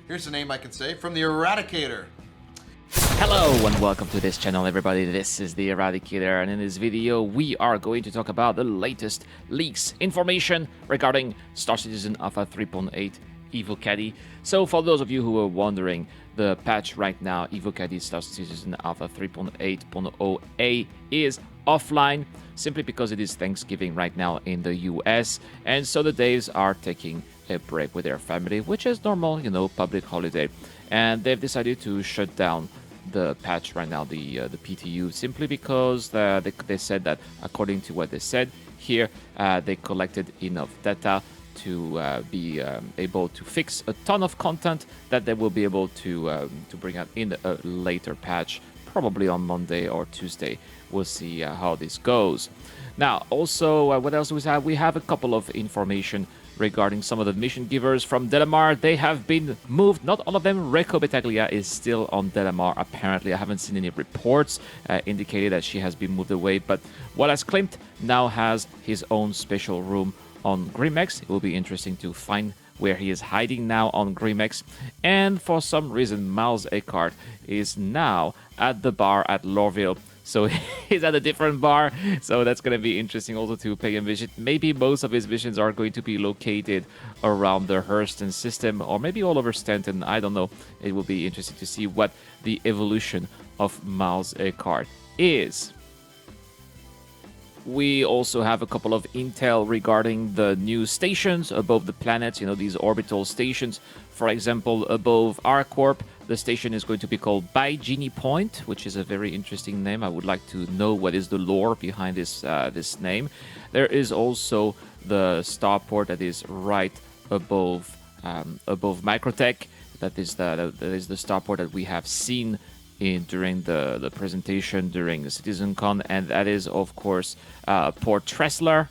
Here's a name I can say from the Eradicator. Hello and welcome to this channel, everybody. This is the Eradicator, and in this video we are going to talk about the latest leaks, information regarding Star Citizen Alpha 3.8 Evo Caddy. So for those of you who are wondering, the patch right now, Evo Caddy Star Citizen Alpha 3.8.0a is offline simply because it is Thanksgiving right now in the US, and so the devs are taking a break with their family, which is normal, you know, public holiday, and they've decided to shut down the patch right now, the PTU, simply because they said that according to what they said here, they collected enough data to be able to fix a ton of content that they will be able to bring out in a later patch, probably on Monday or Tuesday. We'll see how this goes. Now, also, what else do we have? We have a couple of information regarding some of the mission givers from Delamar. They have been moved. Not all of them. Reiko Battaglia is still on Delamar, apparently. I haven't seen any reports indicating that she has been moved away. But Wallace Klimt now has his own special room on Grimex. It will be interesting to find where he is hiding now on Grimex. And for some reason, Miles Eckhart is now at the bar at Lorville. So he's at a different bar, so that's going to be interesting also to pay him visit. Maybe most of his missions are going to be located around the Hurston system, or maybe all over Stanton, I don't know. It will be interesting to see what the evolution of Miles Eckhart is. We also have a couple of intel regarding the new stations above the planets, you know, these orbital stations. For example, above ArcWarp, the station is going to be called Baijini Point, which is a very interesting name. I would like to know what is the lore behind this name. There is also the starport that is right above Microtech. That is the starport that we have seen during the presentation during CitizenCon, and that is of course Port Tressler.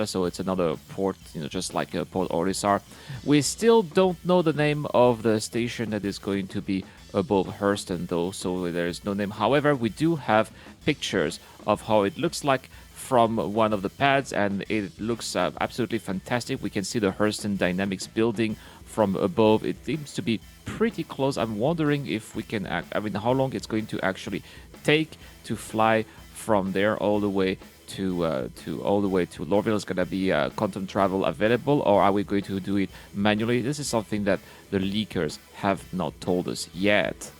So it's another port, you know, just like Port Orisar. We still don't know the name of the station that is going to be above Hurston, though, so there is no name. However, we do have pictures of how it looks like from one of the pads, and it looks absolutely fantastic. We can see the Hurston Dynamics building from above. It seems to be pretty close. I'm wondering if we can how long it's going to actually take to fly from there all the way to Lorville. Is going to be quantum travel available, or are we going to do it manually? This is something that the leakers have not told us yet.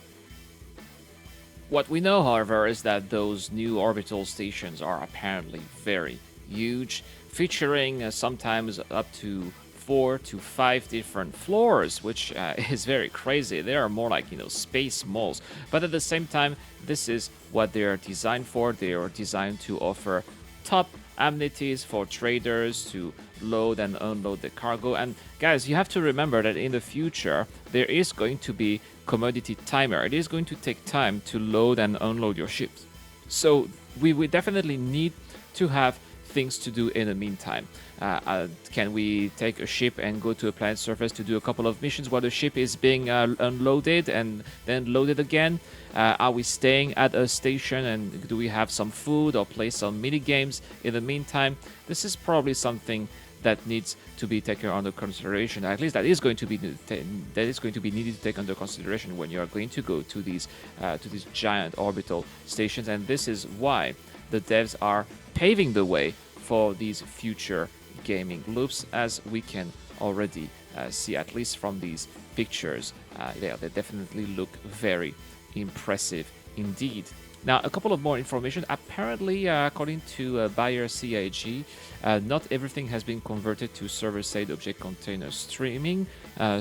What we know, however, is that those new orbital stations are apparently very huge, featuring sometimes up to 4 to 5 different floors, which is very crazy. They are more like, you know, space malls. But at the same time, this is what they are designed for. They are designed to offer top amenities for traders to load and unload the cargo. And guys, you have to remember that in the future, there is going to be commodity timer. It is going to take time to load and unload your ships. So we definitely need to have things to do in the meantime. Can we take a ship and go to a planet's surface to do a couple of missions while the ship is being unloaded and then loaded again? Are we staying at a station, and do we have some food or play some mini games in the meantime? This is probably something that needs to be taken under consideration. At least that is going to be needed to take under consideration when you are going to go to these giant orbital stations. And this is why the devs are paving the way for these future gaming loops, as we can already see, at least from these pictures. They definitely look very impressive indeed. Now, a couple of more information. Apparently, according to buyer CIG, not everything has been converted to server-side object container streaming.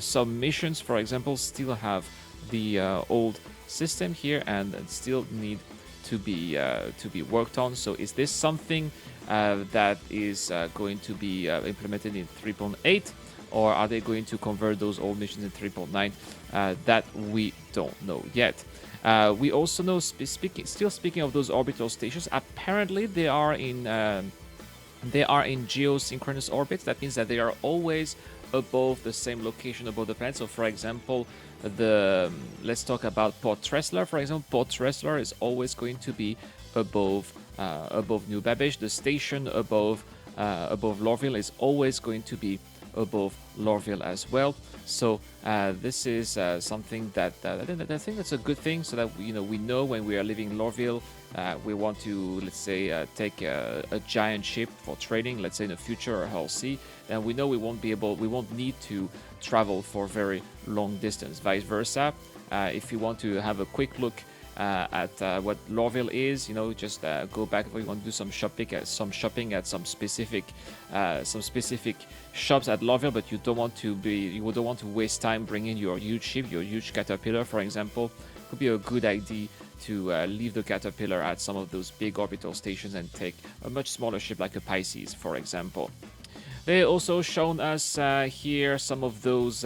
Some missions, for example, still have the old system here and still need to be worked on. So is this something that is going to be implemented in 3.8, or are they going to convert those old missions in 3.9? That we don't know yet. We also know, still speaking of those orbital stations, apparently they are in geosynchronous orbits. That means that they are always above the same location above the planet. So, for example, let's talk about Port Tressler. For example, Port Tressler is always going to be above New Babbage. The station above Lorville is always going to be above Lorville as well. So this is something that I think that's a good thing, so that we know when we are leaving Lorville, we want to, let's say, take a giant ship for trading, let's say in the future, or Hull Sea, then we know we won't need to travel for very long distance. Vice versa, if you want to have a quick look at what Lorville is, just go back if you want to do some shopping at some specific shops at Lorville, but you don't want to waste time bringing your huge ship, your huge caterpillar, for example. It could be a good idea to leave the caterpillar at some of those big orbital stations and take a much smaller ship like a Pisces, for example. They also shown us here some of those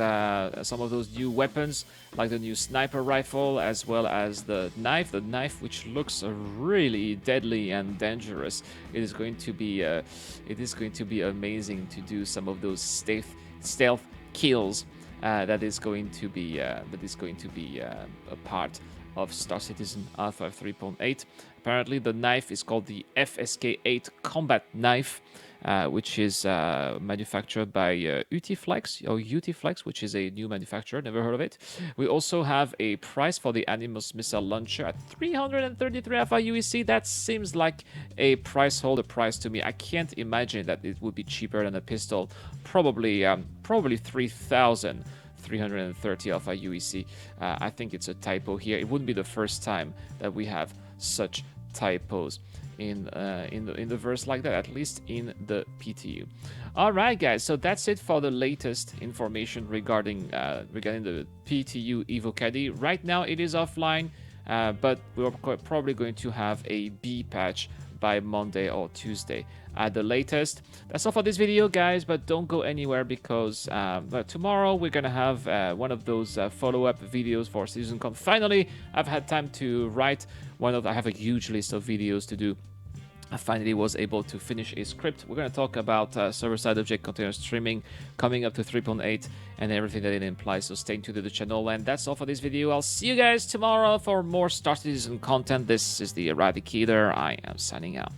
new weapons, like the new sniper rifle, as well as the knife. The knife, which looks really deadly and dangerous. It is going to be amazing to do some of those stealth kills. That is going to be a part of Star Citizen Alpha 3.8. Apparently, the knife is called the FSK-8 Combat Knife, which is manufactured by Utiflex, which is a new manufacturer. Never heard of it. We also have a price for the Animus missile launcher at 333 Alpha UEC. That seems like a price to me. I can't imagine that it would be cheaper than a pistol. Probably 3,330 Alpha UEC. I think it's a typo here. It wouldn't be the first time that we have such typos in the verse like that, at least in the PTU. All right, guys. So that's it for the latest information regarding the PTU Evo Caddy. Right now, it is offline, but we're probably going to have a B patch by Monday or Tuesday at the latest. That's all for this video, guys, but don't go anywhere, because tomorrow we're gonna have one of those follow-up videos for SeasonCon. Finally, I've had time to write I have a huge list of videos to do. I finally was able to finish a script. We're going to talk about server-side object container streaming coming up to 3.8 and everything that it implies, so stay tuned to the channel. And that's all for this video. I'll see you guys tomorrow for more Star Citizen content. This is the Eradicator. I am signing out.